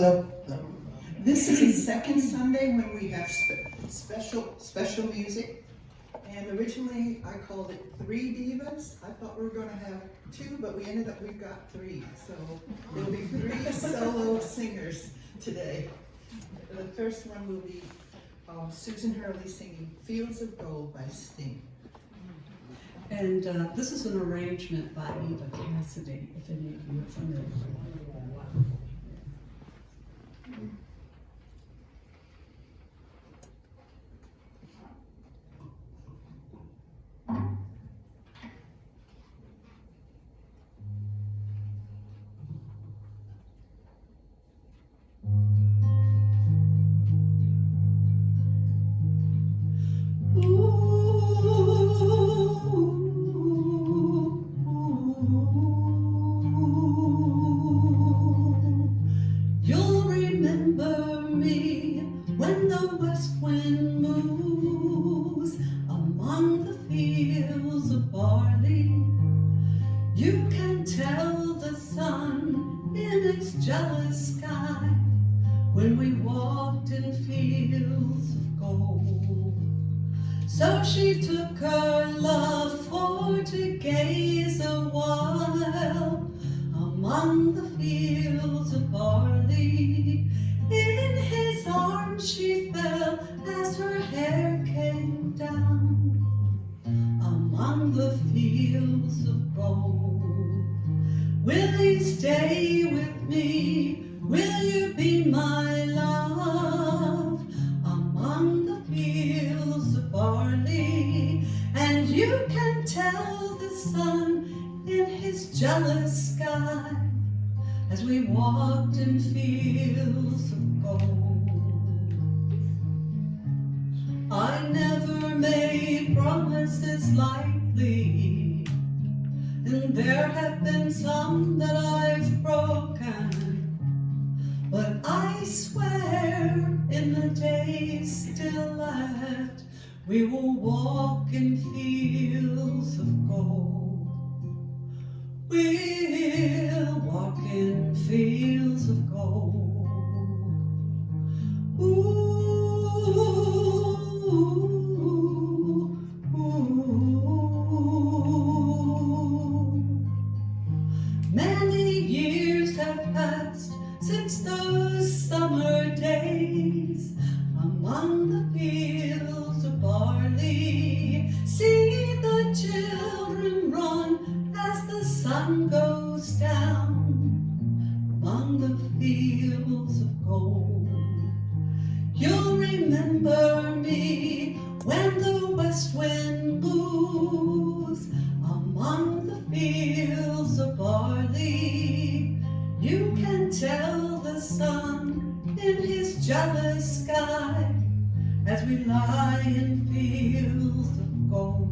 Hello. This is the second Sunday when we have special music. And originally I called it 3 divas. I thought we were going to have 2, but we've got 3. So there'll be 3 solo singers today. The first one will be Susan Hurley singing Fields of Gold by Sting. And this is an arrangement by Eva Cassidy, if any of you are familiar with it. So she took her love for to gaze a while among the fields of barley. In his arms she fell as her hair came down among the fields of gold. Will you stay with me? Will you be my love among the fields of barley? And you can tell the sun in his jealous sky as we walked in fields of gold. I never made promises lightly, and there have been some that I've broken. But I swear in the days still left, we will walk in fields of gold. We'll walk in fields of gold. Ooh, ooh, ooh. Many years have passed since those summer days among the fields of barley. See the children run as the sun goes down among the fields of gold. You'll remember me when the west wind moves among the fields of barley. You can tell the sun in his jealous sky as we lie in fields of gold.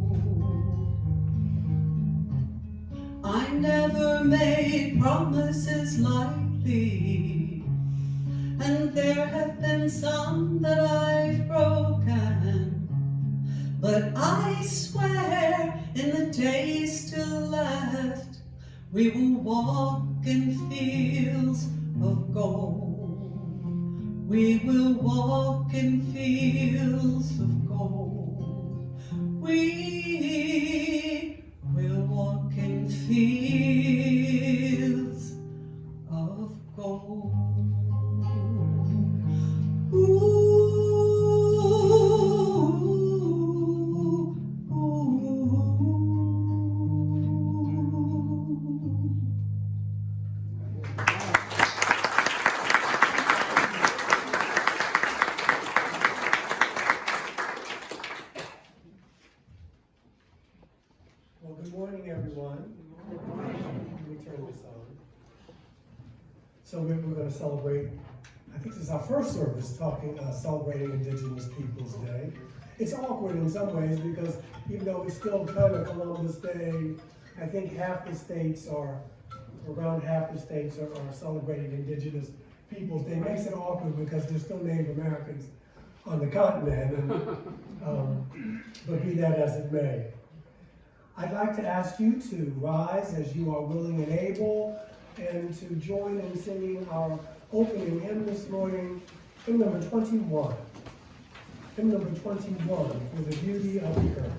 I never made promises lightly, and there have been some that I've broken. But I swear in the days still left, we will walk in fields of gold. We will walk in fields of gold. We will walk in fields of gold. Ooh. So we're going to celebrate, I think this is our first service celebrating Indigenous Peoples Day. It's awkward in some ways because even though it's still kind of Columbus Day, I think around half the states are celebrating Indigenous Peoples Day. It makes it awkward because there's still Native Americans on the continent, but be that as it may. I'd like to ask you to rise as you are willing and able, and to join in singing our opening hymn this morning, hymn number 21. Hymn number 21, For the Beauty of the Earth.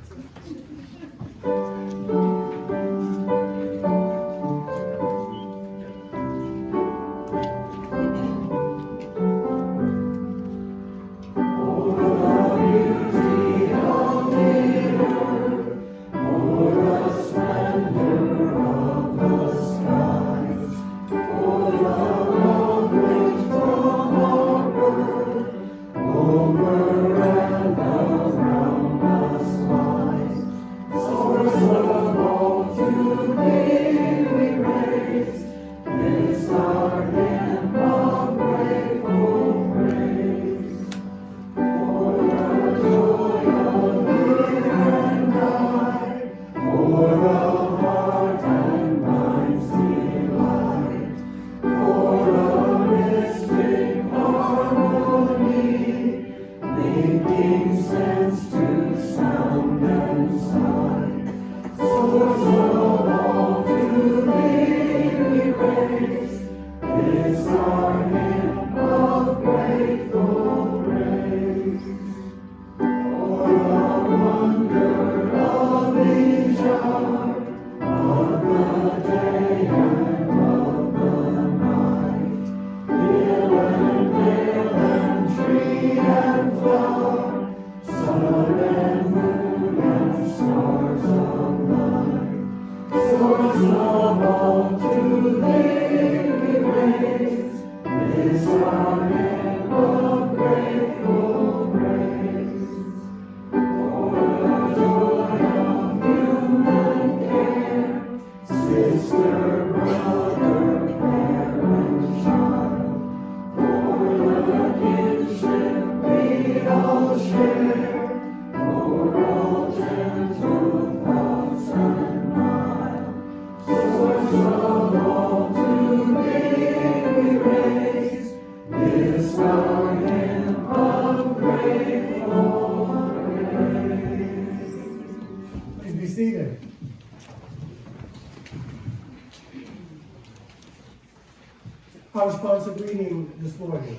Our responsive reading this morning,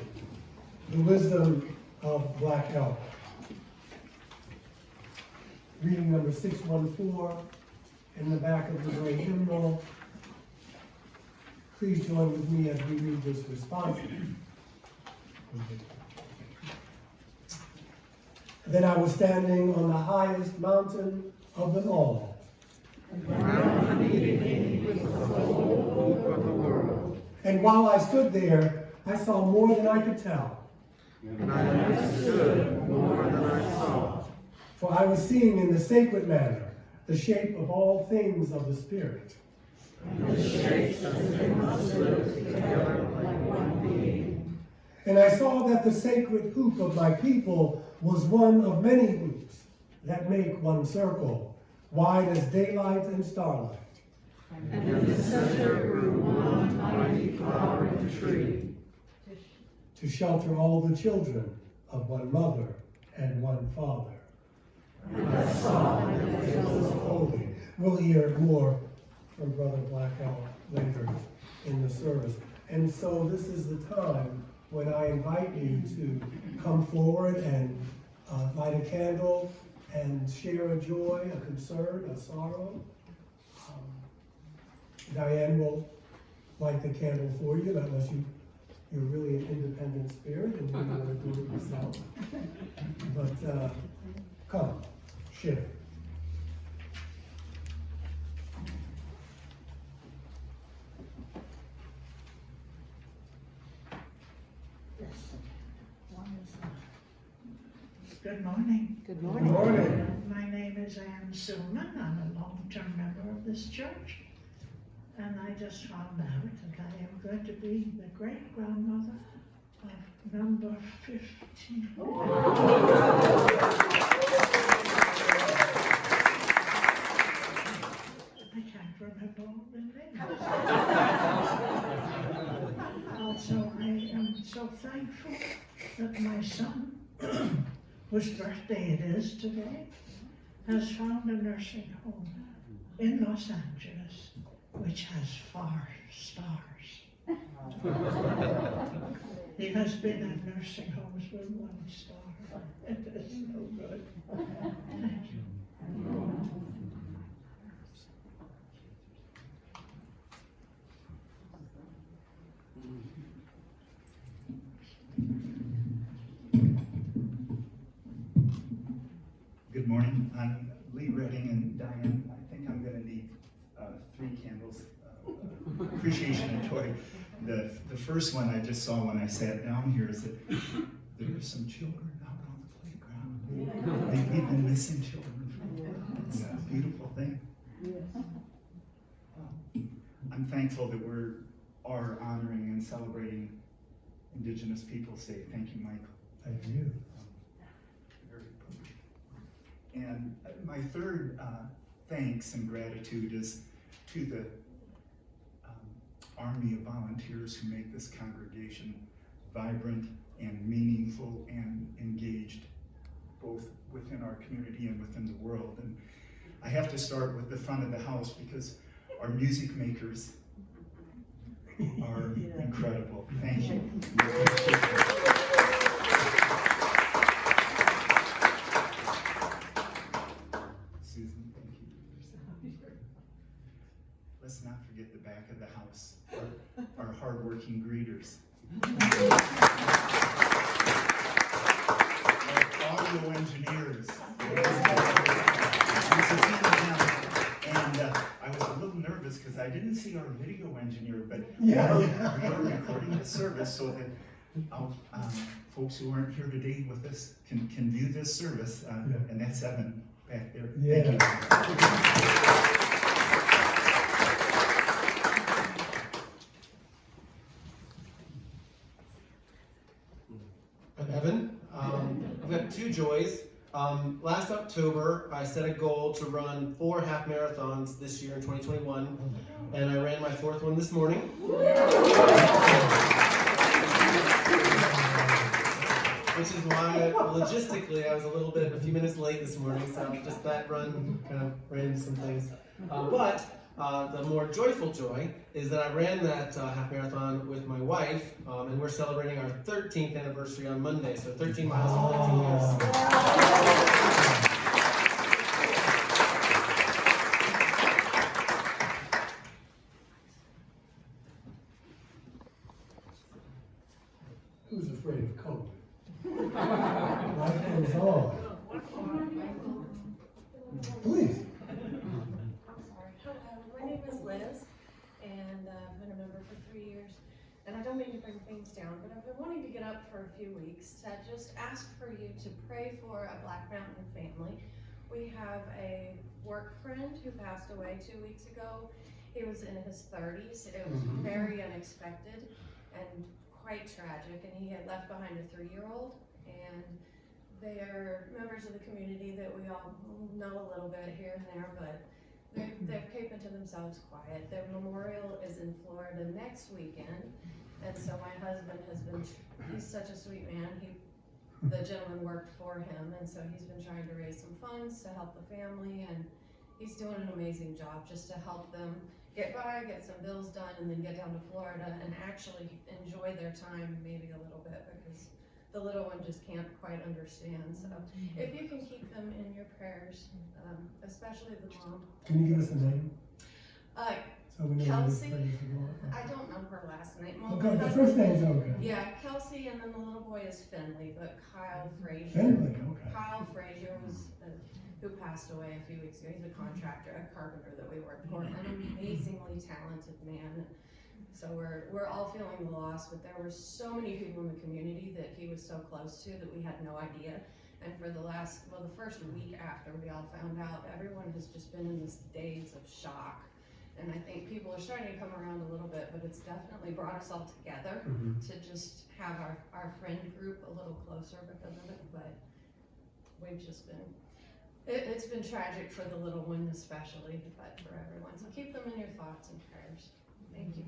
The Wisdom of Black Elk. Reading number 614 in the back of the great hymnal. Please join with me as we read this response. Then I was standing on the highest mountain of them all. And while I stood there, I saw more than I could tell. And I understood more than I saw. For I was seeing in the sacred manner the shape of all things of the Spirit. And the shapes as they must live together like one being. And I saw that the sacred hoop of my people was one of many hoops that make one circle, wide as daylight and starlight. And in the center grew one mighty flowering tree, to shelter all the children of one mother and one father. and I saw that it was Holy. We'll hear more from Brother Black Elk later in the service. And so this is the time when I invite you to come forward and light a candle and share a joy, a concern, a sorrow. Diane will light the candle for you, unless you're really an independent spirit and you want to do it yourself. But come, share. Good morning. Good Good morning. morning. My name is Ann Suman. I'm a long-term member of this church. And I just found out that I am going to be the great-grandmother of number 15. I can't remember all the names. Also, I am so thankful that my son, whose birthday it is today, has found a nursing home in Los Angeles, which has 5 stars. He has been in nursing homes with 1 star. It is no good. Thank you. Good morning. I'm Lee Redding, and Diane, I think I'm going to need 3 candles. Appreciation and joy. The first one I just saw when I sat down here is that there are some children out on the playground. We've been missing children for a while. It's a beautiful thing. I'm thankful that we are honoring and celebrating Indigenous Peoples Day. Thank you, Michael. Thank you. Very appropriate. And my third thanks and gratitude is to the army of volunteers who make this congregation vibrant and meaningful and engaged, both within our community and within the world. And I have to start with the front of the house because our music makers are incredible. Thank you. Susan, thank you. Let's not forget the back of the house, our hardworking greeters. Our audio engineers. And I was a little nervous because I didn't see our video engineer, but we are recording the service so that folks who aren't here today with us can view this service, and that's Evan back there. Yeah. Thank you. I'm Evan. I've got 2 joys. Last October, I set a goal to run 4 half marathons this year in 2021, and I ran my 4th one this morning. Which is why, logistically, I was a few minutes late this morning, so just that run kind of ran into some things. But the more joyful joy is that I ran that half marathon with my wife, and we're celebrating our 13th anniversary on Monday, so 13 miles in 13 years. Who's afraid of COVID? Life goes on. Please. My name is Liz, and I've been a member for 3 years. And I don't mean to bring things down, but I've been wanting to get up for a few weeks to just ask for you to pray for a Black Mountain family. We have a work friend who passed away 2 weeks ago. He was in his 30s. It was very unexpected and quite tragic, and he had left behind a 3-year-old. And they are members of the community that we all know a little bit here and there, but they're keeping to themselves quiet. Their memorial is in Florida next weekend, and so my husband has been, he's such a sweet man, the gentleman worked for him, and so he's been trying to raise some funds to help the family, and he's doing an amazing job just to help them get by, get some bills done, and then get down to Florida and actually enjoy their time maybe a little bit, because the little one just can't quite understand. So if you can keep them in your prayers, especially the mom. Can you give us a name? So we know Kelsey. who this is for? I don't know her last name. Okay, the first name's okay. Yeah, Kelsey, and then the little boy is Finley, but Kyle Frazier. Finley, okay. Kyle Frazier was, who passed away a few weeks ago. He's a contractor, a carpenter that we worked for, an amazingly talented man. So we're all feeling the loss, but there were so many people in the community that he was so close to that we had no idea. And for the first week after we all found out, everyone has just been in this daze of shock. And I think people are starting to come around a little bit, but it's definitely brought us all together to just have our friend group a little closer because of it. But we've just been, it's been tragic for the little one especially, but for everyone. So keep them in your thoughts and prayers. Thank you.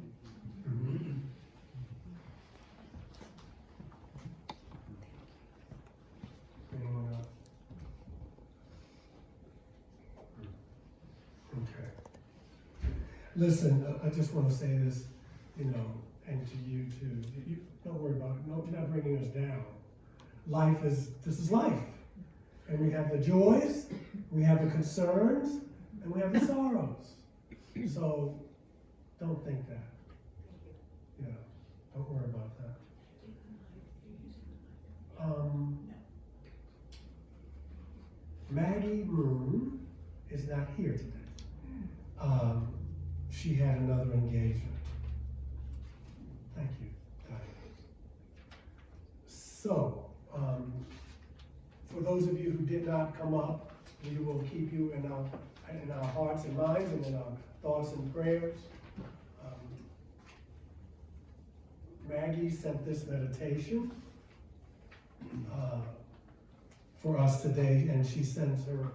Anyone else? Okay. Listen, I just want to say this, and to you too. Don't worry about it. No, you're not bringing us down. This is life. And we have the joys, we have the concerns, and we have the sorrows. So don't think that. Yeah, don't worry about that. Maggie Broome is not here today. She had another engagement. Thank you, Diane. So, for those of you who did not come up, we will keep you in our hearts and minds and in our thoughts and prayers. Maggie sent this meditation for us today, and she sends her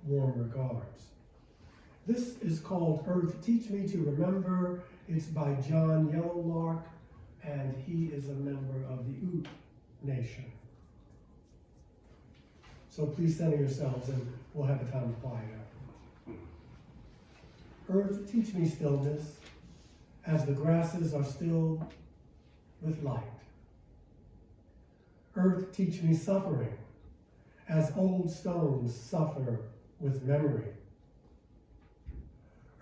warm regards. This is called Earth Teach Me to Remember. It's by John Yellowlark, and he is a member of the Ute Nation. So please center yourselves, and we'll have a time of quiet afterwards. Earth, teach me stillness, as the grasses are still with light. Earth, teach me suffering, as old stones suffer with memory.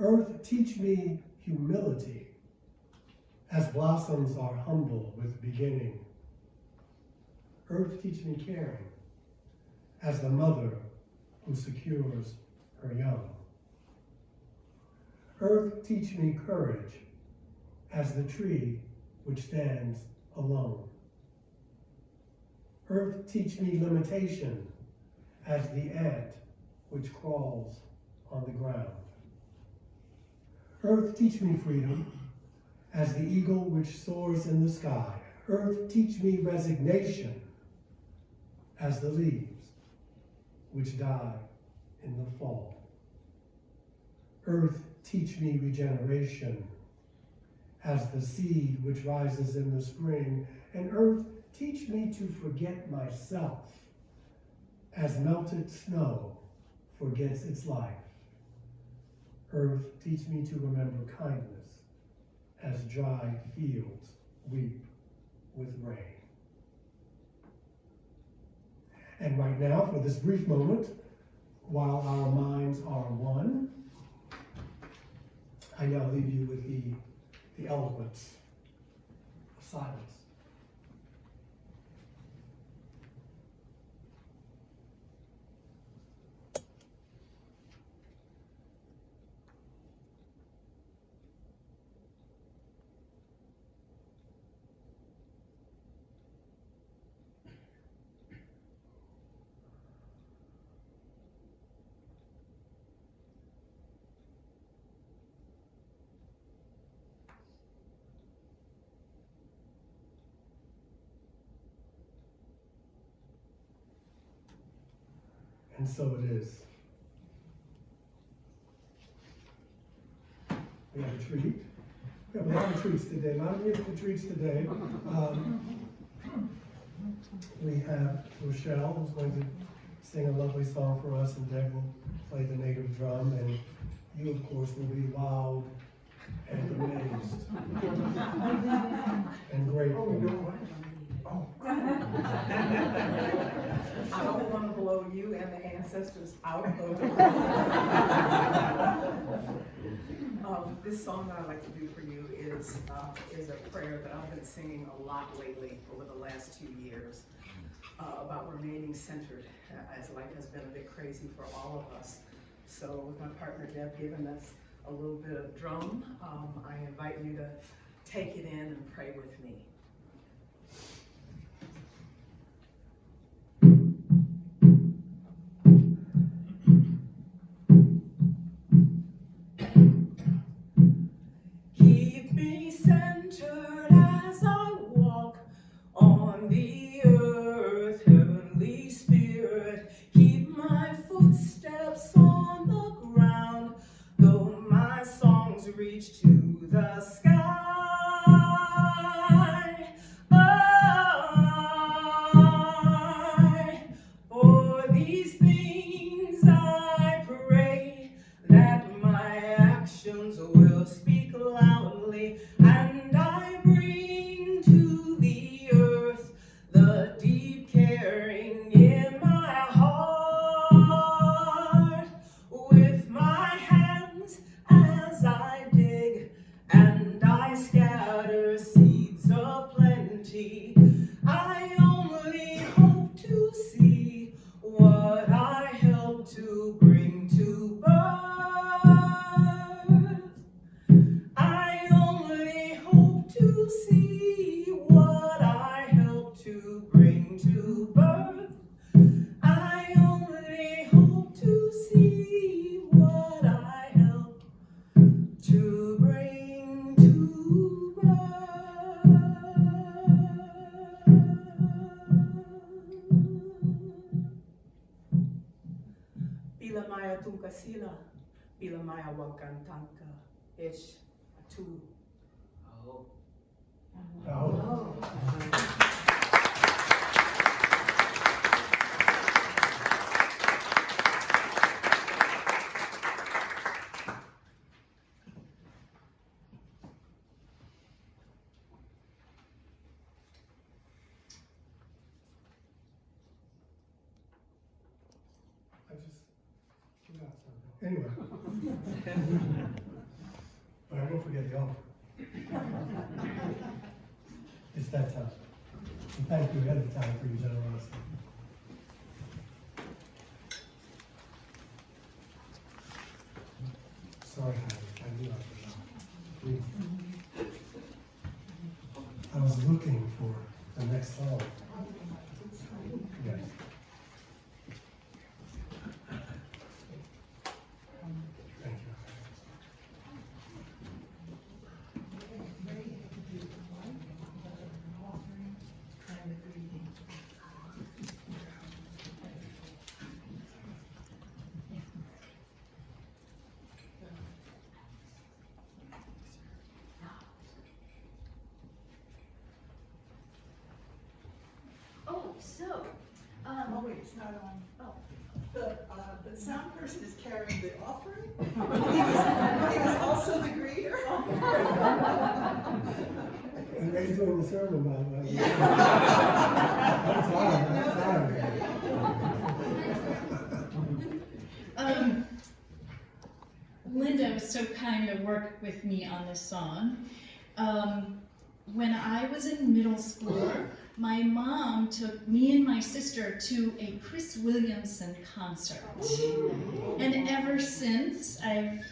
Earth, teach me humility, as blossoms are humble with beginning. Earth, teach me caring, as the mother who secures her young. Earth, teach me courage, as the tree which stands alone. Earth, teach me limitation, as the ant which crawls on the ground. Earth, teach me freedom, as the eagle which soars in the sky. Earth, teach me resignation, as the leaves which die in the fall. Earth, teach me regeneration, as the seed which rises in the spring. And earth, teach me to forget myself, as melted snow forgets its life. Earth, teach me to remember kindness, as dry fields weep with rain. And right now, for this brief moment, while our minds are one, I now leave you with the eloquence of silence. And so it is. We have a treat. We have a lot of treats today, a lot of musical treats today. We have Rochelle, who's going to sing a lovely song for us, and Deb will play the native drum, and you, of course, will be wowed and amazed and grateful. I don't want to blow you and the ancestors out of the room. This song that I'd like to do for you is a prayer that I've been singing a lot lately over the last 2 years about remaining centered, as life has been a bit crazy for all of us. So with my partner Deb giving us a little bit of drum, I invite you to take it in and pray with me. Keep me centered as I walk on the earth, Heavenly Spirit. Keep my footsteps on the ground, though my songs reach to the sky. For these things I pray, that my actions will speak loudly, and I breathe to bring to birth. Bila maya tungka sila, bila maya wakantanka, ish atu. Oh. Oh. I just forgot something. Anyway. But I won't forget the offer. It's that time. And thank you ahead of time for your generosity. Sorry, Heidi, I knew I forgot. I was looking for the next song. Yes. Thank you. Oh, so, Oh, wait, it's not on. oh, The sound person is carrying the offering. He was also the greeter. And Ray's doing the sermon, by the way. I'm tired. Linda was so kind to work with me on this song. When I was in middle school, my mom took me and my sister to a Chris Williamson concert. And ever since, I've,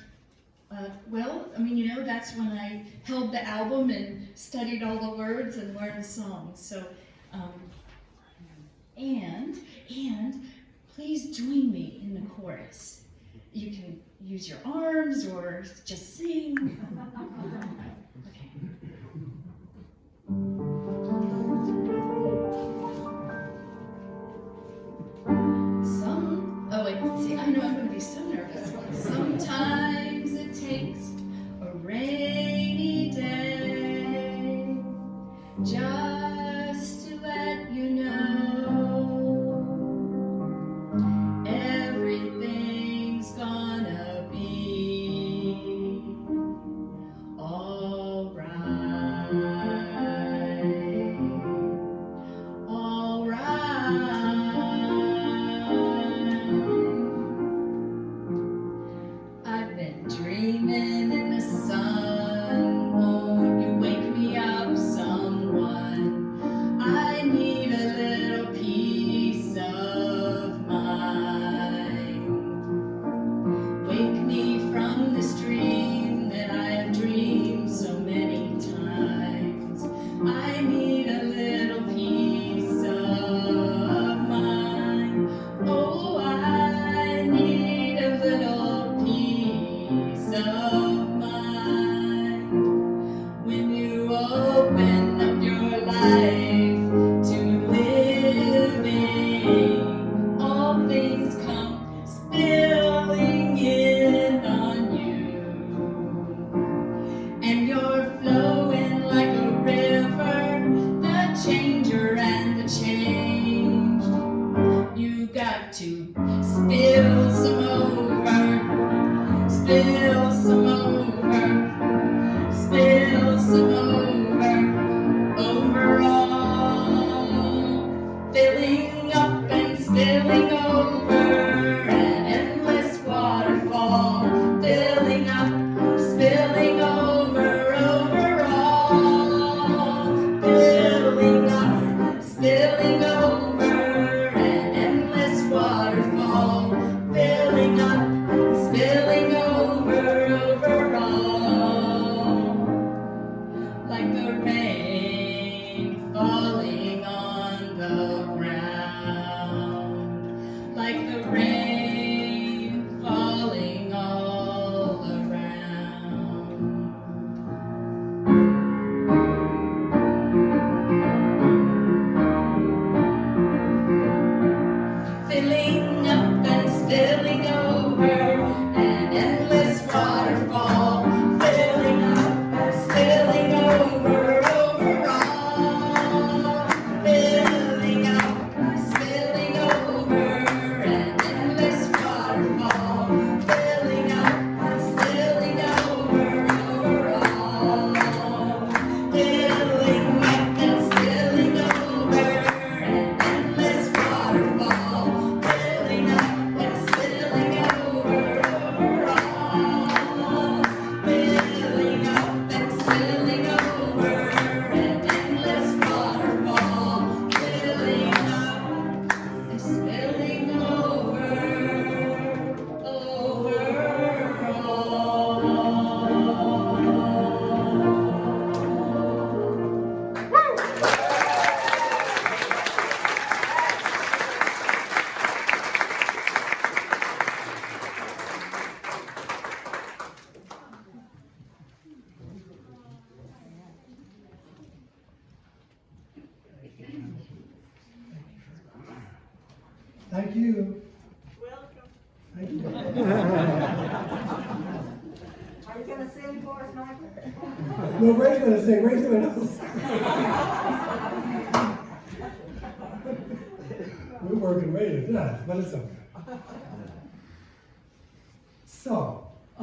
that's when I held the album and studied all the words and learned the songs. So, and please join me in the chorus. You can use your arms or just sing. Okay. I know I'm going to be so nervous. Sometimes it takes a rainy day just to let you know everything's gonna be all right. All right. I've been dreaming in the sun. Won't you wake me up, someone? I need a little peace of mind. Wake me from this dream that I've dreamed so many times. I need a little peace of mind. Oh, I need a little peace of mind. When you open up your life to living, all things come spilling in on you. Thank you. Welcome. Thank you. Are you gonna sing for us, Michael? No, Ray's gonna sing. Ray's gonna We're working Ray to death, but it's okay. So, I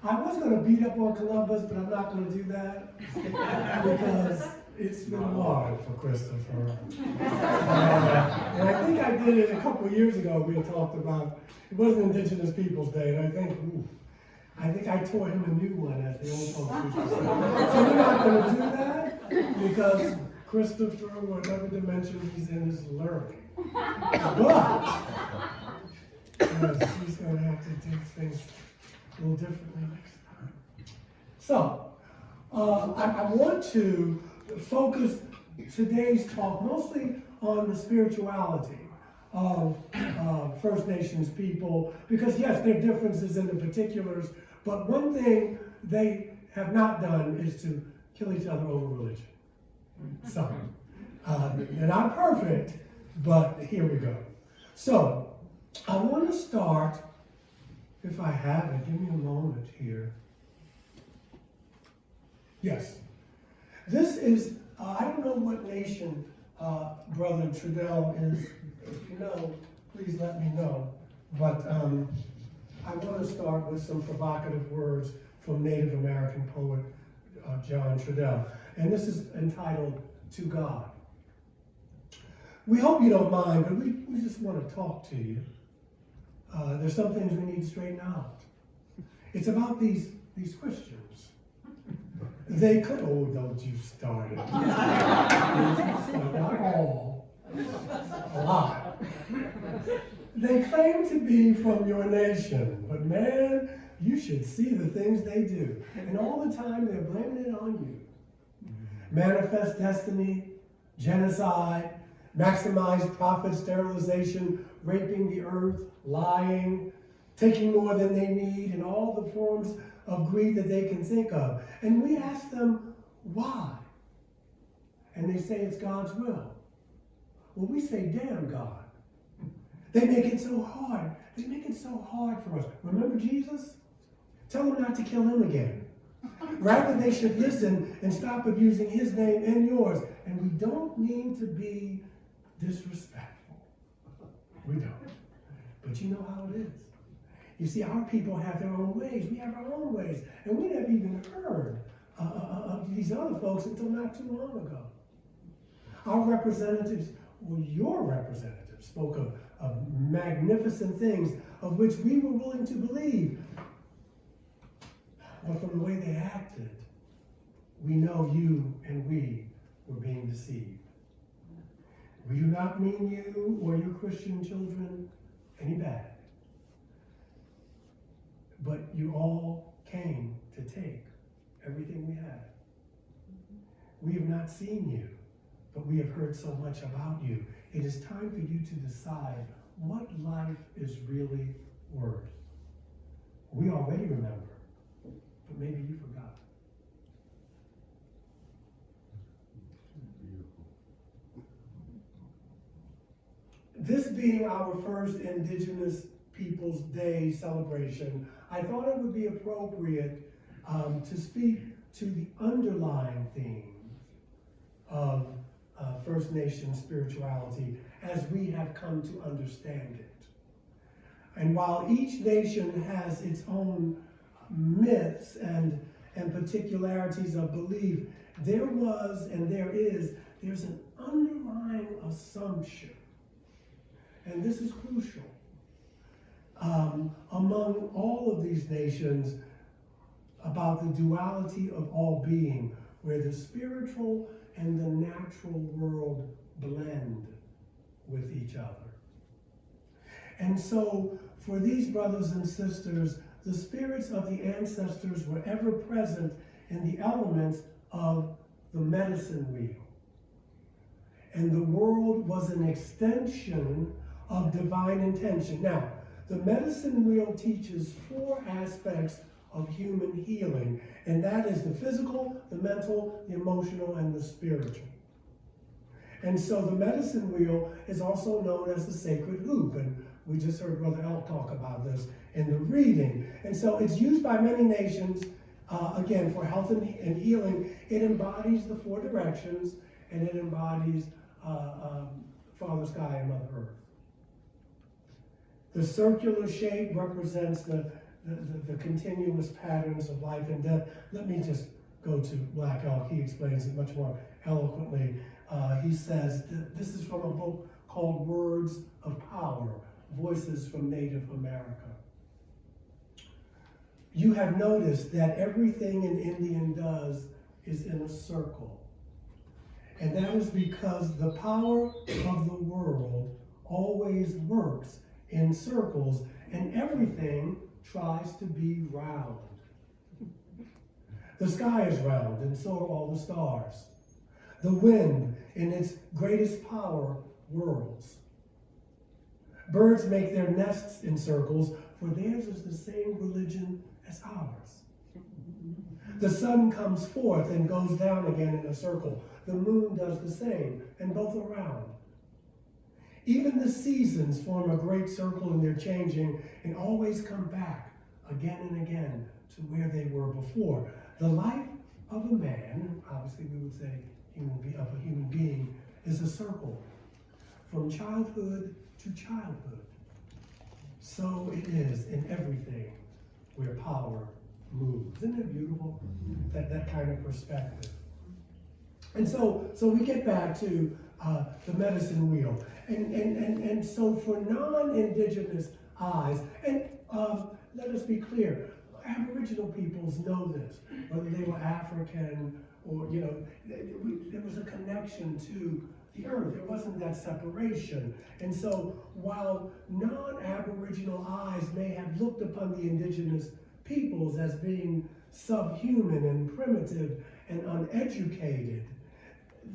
was gonna beat up on Columbus, but I'm not gonna do that because it's been hard for Christopher. And I think I did it a couple of years ago. We had talked about it was Indigenous Peoples Day, and I think I tore him a new one, as the old folks used to say. So we're not gonna do that because Christopher, whatever dimension he's in, is learning. But he's gonna have to do things a little differently next time. So I want to focus today's talk mostly on the spirituality of First Nations people, because yes, there are differences in the particulars, but one thing they have not done is to kill each other over religion. So, they're not perfect, but here we go. So, I want to start, if I have it, give me a moment here. Yes. This is, I don't know what nation Brother Trudell is. If you know, please let me know. But I want to start with some provocative words from Native American poet John Trudell. And this is entitled, To God. We hope you don't mind, but we just want to talk to you. There's some things we need straightened out. It's about these Christians. They could, oh, don't you start it. Not all, a lot. They claim to be from your nation, but man, you should see the things they do. And all the time they're blaming it on you. Manifest destiny, genocide, maximize profit, sterilization, raping the earth, lying, taking more than they need, and all the forms of greed that they can think of. And we ask them, why? And they say it's God's will. Well, we say, damn God. They make it so hard. They make it so hard for us. Remember Jesus? Tell them not to kill him again. Rather, they should listen and stop abusing his name and yours. And we don't mean to be disrespectful. We don't. But you know how it is. You see, our people have their own ways. We have our own ways. And we never even heard of these other folks until not too long ago. Our representatives, or your representatives, spoke of magnificent things of which we were willing to believe. But from the way they acted, we know you and we were being deceived. We do not mean you or your Christian children any bad. But you all came to take everything we had. We have not seen you, but we have heard so much about you. It is time for you to decide what life is really worth. We already remember, but maybe you forgot. This being our first Indigenous Peoples Day celebration, I thought it would be appropriate to speak to the underlying themes of First Nation spirituality as we have come to understand it. And while each nation has its own myths and particularities of belief, there was and there's an underlying assumption, and this is crucial, among all of these nations about the duality of all being, where the spiritual and the natural world blend with each other. And so, for these brothers and sisters, the spirits of the ancestors were ever present in the elements of the medicine wheel. And the world was an extension of divine intention. Now, the medicine wheel teaches 4 aspects of human healing, and that is the physical, the mental, the emotional, and the spiritual. And so the medicine wheel is also known as the sacred hoop, and we just heard Brother Elk talk about this in the reading. And so it's used by many nations, again, for health and healing. It embodies the four directions, and it embodies Father Sky and Mother Earth. The circular shape represents the continuous patterns of life and death. Let me just go to Black Elk. He explains it much more eloquently. He says, this is from a book called Words of Power, Voices from Native America. You have noticed that everything an Indian does is in a circle. And that is because the power of the world always works in circles, and everything tries to be round. The sky is round, and so are all the stars. The wind, in its greatest power, whirls. Birds make their nests in circles, for theirs is the same religion as ours. The sun comes forth and goes down again in a circle. The moon does the same, and both are round. Even the seasons form a great circle in their changing and always come back again and again to where they were before. The life of a man, obviously we would say of a human being, is a circle from childhood to childhood. So it is in everything where power moves. Isn't it beautiful? That kind of perspective. And so we get back to the medicine wheel. And so for non-indigenous eyes, and let us be clear, Aboriginal peoples know this, whether they were African or, there was a connection to the earth. There wasn't that separation. And so while non-Aboriginal eyes may have looked upon the indigenous peoples as being subhuman and primitive and uneducated,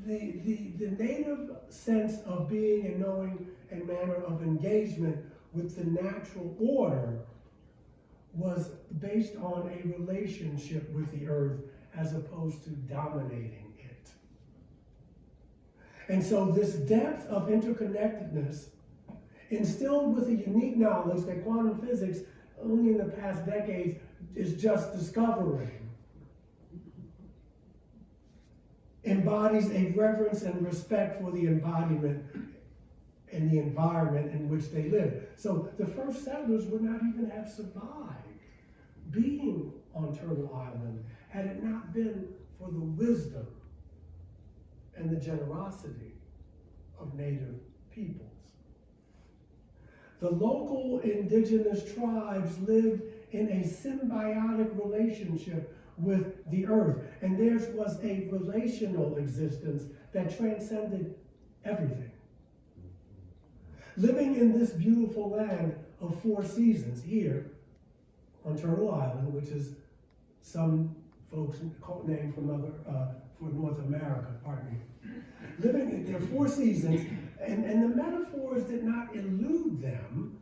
the native sense of being and knowing and manner of engagement with the natural order was based on a relationship with the earth as opposed to dominating it. And so this depth of interconnectedness, instilled with a unique knowledge that quantum physics only in the past decades is just discovering, embodies a reverence and respect for the embodiment and the environment in which they live. So the first settlers would not even have survived being on Turtle Island had it not been for the wisdom and the generosity of native peoples. The local indigenous tribes lived in a symbiotic relationship with the earth, and theirs was a relational existence that transcended everything. Living in this beautiful land of four seasons here on Turtle Island, which is some folks' name for North America, pardon me. Living in their four seasons, and the metaphors did not elude them,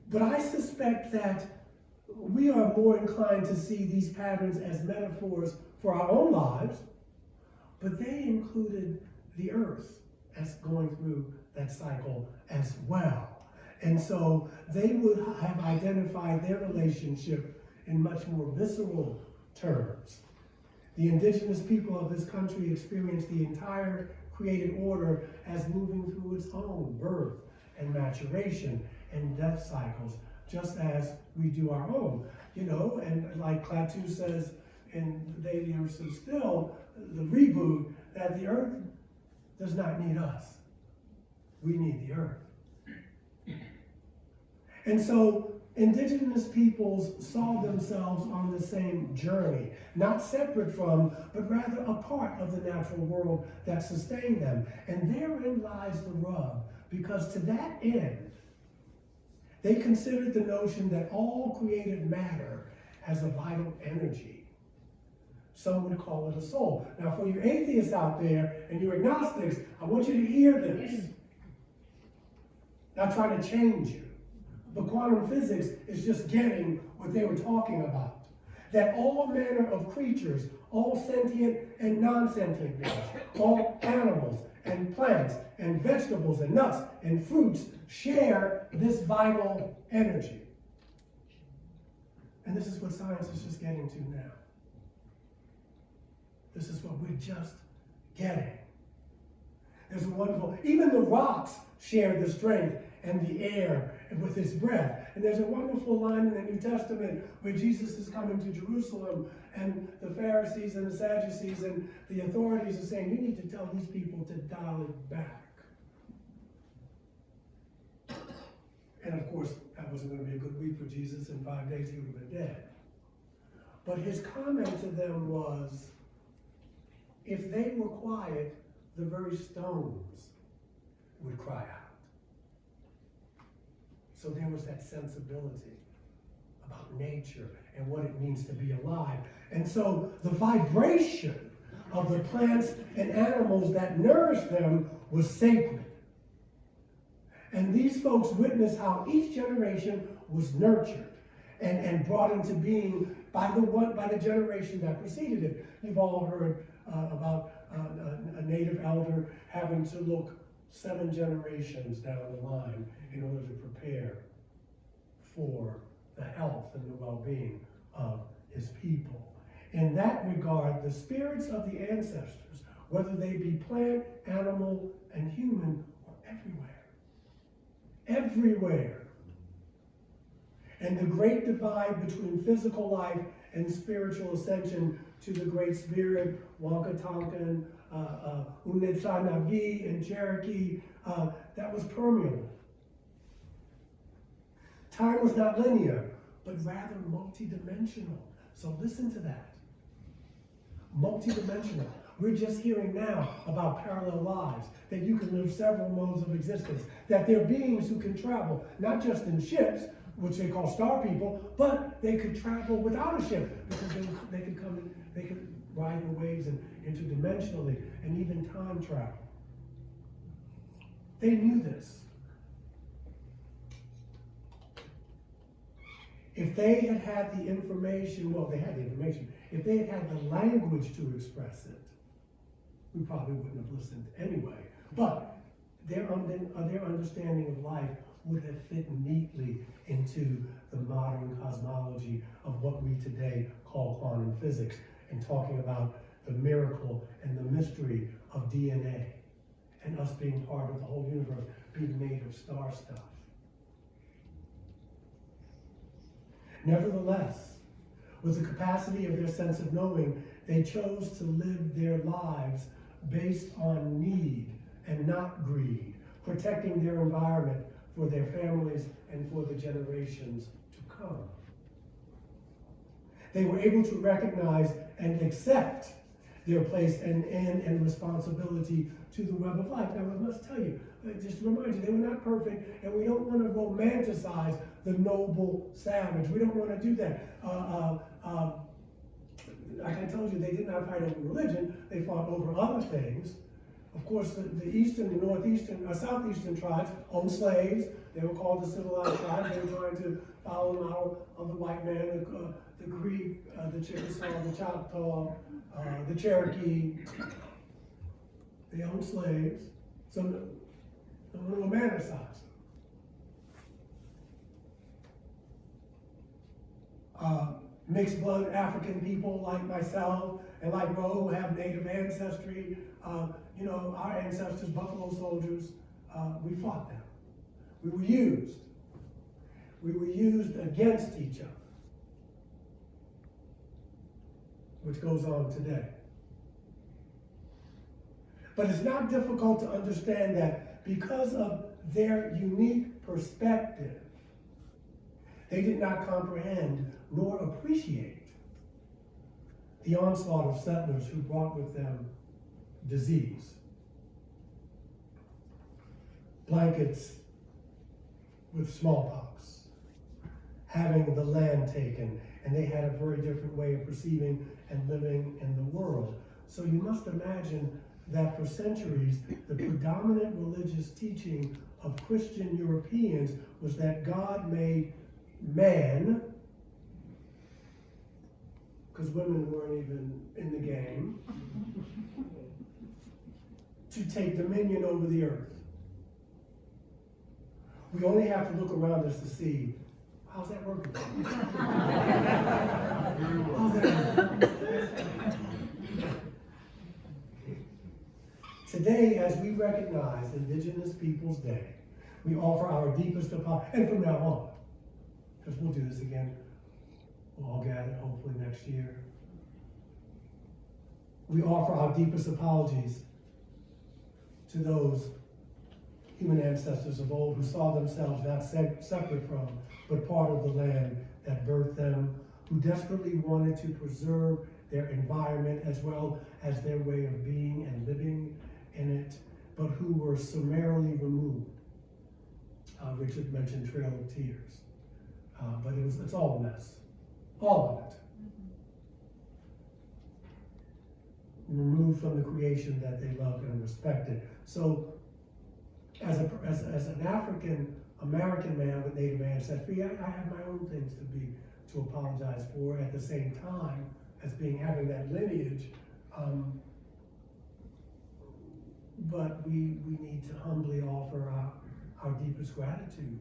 but I suspect that we are more inclined to see these patterns as metaphors for our own lives, but they included the earth as going through that cycle as well. And so they would have identified their relationship in much more visceral terms. The indigenous people of this country experienced the entire created order as moving through its own birth and maturation and death cycles, just as we do our own. And like Klaatu says in They the Earth So Still, the reboot, that the earth does not need us. We need the earth. And so indigenous peoples saw themselves on the same journey, not separate from, but rather a part of the natural world that sustained them. And therein lies the rub, because to that end, they considered the notion that all created matter has a vital energy. Some would call it a soul. Now, for you atheists out there and you agnostics, I want you to hear this. Not trying to change you. But quantum physics is just getting what they were talking about. That all manner of creatures, all sentient and non-sentient beings, all animals and plants and vegetables and nuts and fruits share this vital energy. And this is what science is just getting to now. This is what we're just getting. There's a wonderful, even the rocks share the strength and the air with its breath. And there's a wonderful line in the New Testament where Jesus is coming to Jerusalem and the Pharisees and the Sadducees and the authorities are saying, you need to tell these people to dial it back. And of course, that wasn't going to be a good week for Jesus. In 5 days, he would have been dead. But his comment to them was, if they were quiet, the very stones would cry out. So there was that sensibility about nature and what it means to be alive. And so the vibration of the plants and animals that nourished them was sacred. And these folks witnessed how each generation was nurtured and brought into being by the generation that preceded it. You've all heard about a native elder having to look 7 generations down the line in order to prepare for the health and the well-being of his people. In that regard, the spirits of the ancestors, whether they be plant, animal, and human, are everywhere. Everywhere. And the great divide between physical life and spiritual ascension to the Great Spirit, Wankatonkan, Unetsanavi, and Cherokee, that was permeable. Time was not linear, but rather multidimensional. So listen to that. Multidimensional. We're just hearing now about parallel lives, that you can live several modes of existence, that there are beings who can travel, not just in ships, which they call star people, but they could travel without a ship, because they could come in, they could ride the waves and interdimensionally, and even time travel. They knew this. If they had had the information, well, they had the information, if they had had the language to express it, we probably wouldn't have listened anyway. But their understanding of life would have fit neatly into the modern cosmology of what we today call quantum physics, and talking about the miracle and the mystery of DNA, and us being part of the whole universe, being made of star stuff. Nevertheless, with the capacity of their sense of knowing, they chose to live their lives based on need and not greed, protecting their environment for their families and for the generations to come. They were able to recognize and accept their place and responsibility to the web of life. Now, I must tell you, just to remind you, they were not perfect, and we don't want to romanticize the noble savage. We don't want to do that. Like I told you, they did not fight over religion. They fought over other things. Of course, the eastern, the northeastern, southeastern tribes owned slaves. They were called the civilized tribes. They were trying to follow the model of the white man, the Creek, the Chickasaw, the Choctaw, the Cherokee. They owned slaves. So don't want to romanticize them. Mixed blood African people like myself and like Ro, who have native ancestry, our ancestors, Buffalo Soldiers, we fought them. We were used. We were used against each other, which goes on today. But it's not difficult to understand that because of their unique perspective, they did not comprehend nor appreciate the onslaught of settlers who brought with them disease. Blankets with smallpox, having the land taken, and they had a very different way of perceiving and living in the world. So you must imagine that for centuries, the predominant religious teaching of Christian Europeans was that God made man, because women weren't even in the game, to take dominion over the earth. We only have to look around us to see, how's that working? How's that working? Today, as we recognize Indigenous Peoples Day, we offer our deepest apologies, and from now on, because we'll do this again, we'll all gather hopefully next year. We offer our deepest apologies to those human ancestors of old who saw themselves not separate from, but part of the land that birthed them, who desperately wanted to preserve their environment as well as their way of being and living in it, but who were summarily removed. Richard mentioned Trail of Tears, but it's all a mess, all of it. Removed from the creation that they loved and respected. So, as an African American man with Native ancestry, I have my own things to apologize for. At the same time, as having that lineage, but we need to humbly offer our deepest gratitude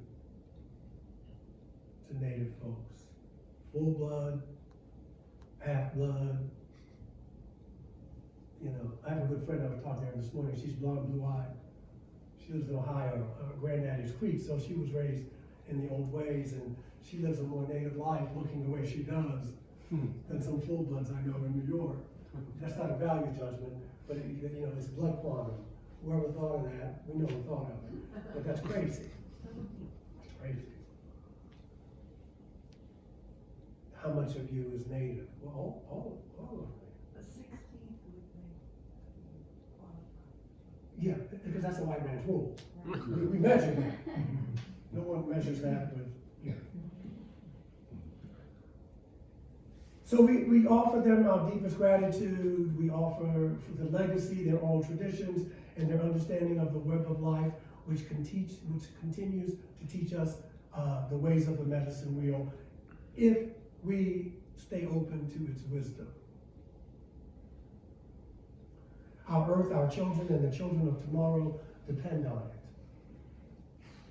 to Native folks, full blood, half blood. You know, I have a good friend I was talking to her this morning. She's blonde, blue-eyed. She lives in Ohio, Granddaddy's Creek, so she was raised in the old ways, and she lives a more native life looking the way she does than some full-bloods I know in New York. That's not a value judgment, but it's blood quantum. Whoever thought of that, we know who thought of it, but that's crazy. That's crazy. How much of you is native? Well, all of it. Yeah, because that's a white man's rule. We measure that. No one measures that, but yeah. So we offer them our deepest gratitude. We offer for the legacy, their own traditions, and their understanding of the web of life, which continues to teach us the ways of the medicine wheel, if we stay open to its wisdom. Our earth, our children, and the children of tomorrow depend on it.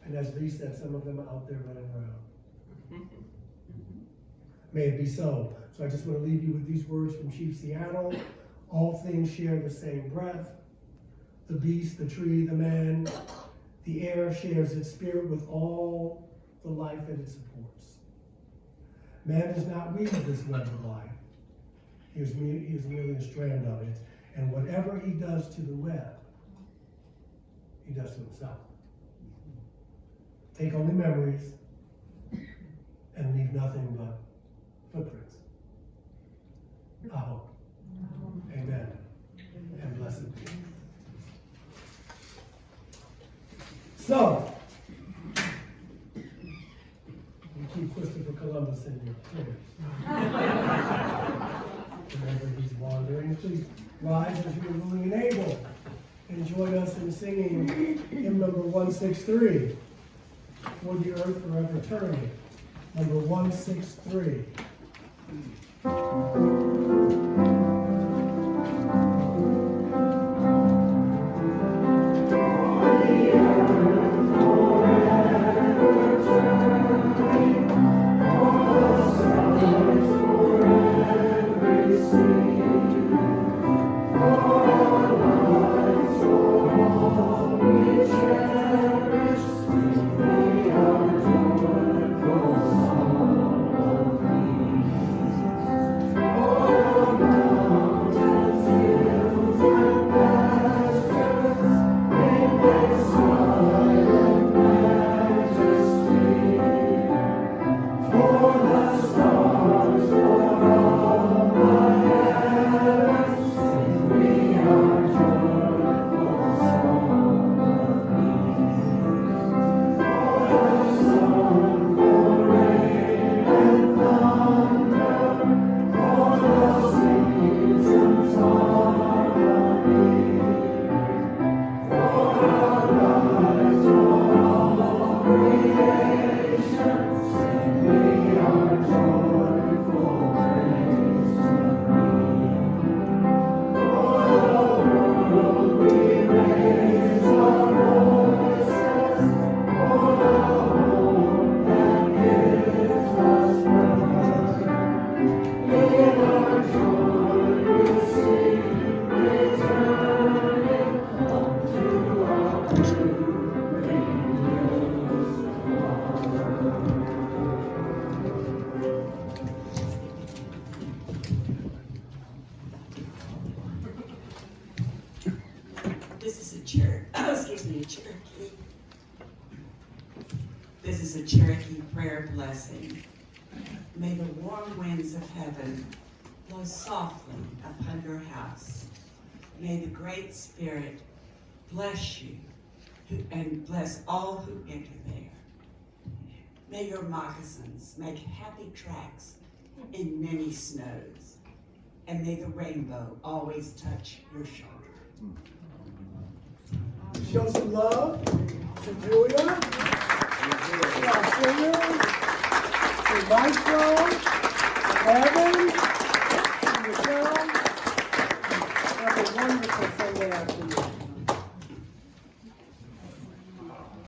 And as Lee said, some of them are out there running around. May it be so. So I just want to leave you with these words from Chief Seattle. All things share the same breath. The beast, the tree, the man. The air shares its spirit with all the life that it supports. Man does not weave this web of life. He is merely a strand of it. And whatever he does to the web, he does to himself. Take only memories and leave nothing but footprints. I hope. Amen. And blessed be. So, you keep Christopher Columbus in your prayers. Whenever he's wandering, please rise as you are willing and able, and join us in singing hymn number 163, For the Earth Forever Turning, number 163. Oh Excuse me, Cherokee. This is a Cherokee prayer blessing. May the warm winds of heaven blow softly upon your house. May the Great Spirit bless you and bless all who enter there. May your moccasins make happy tracks in many snows. And may the rainbow always touch your shoulder. Show some love to Julia, to our singers, to Maestro, to Evan, to Rochelle. Have a wonderful Sunday afternoon.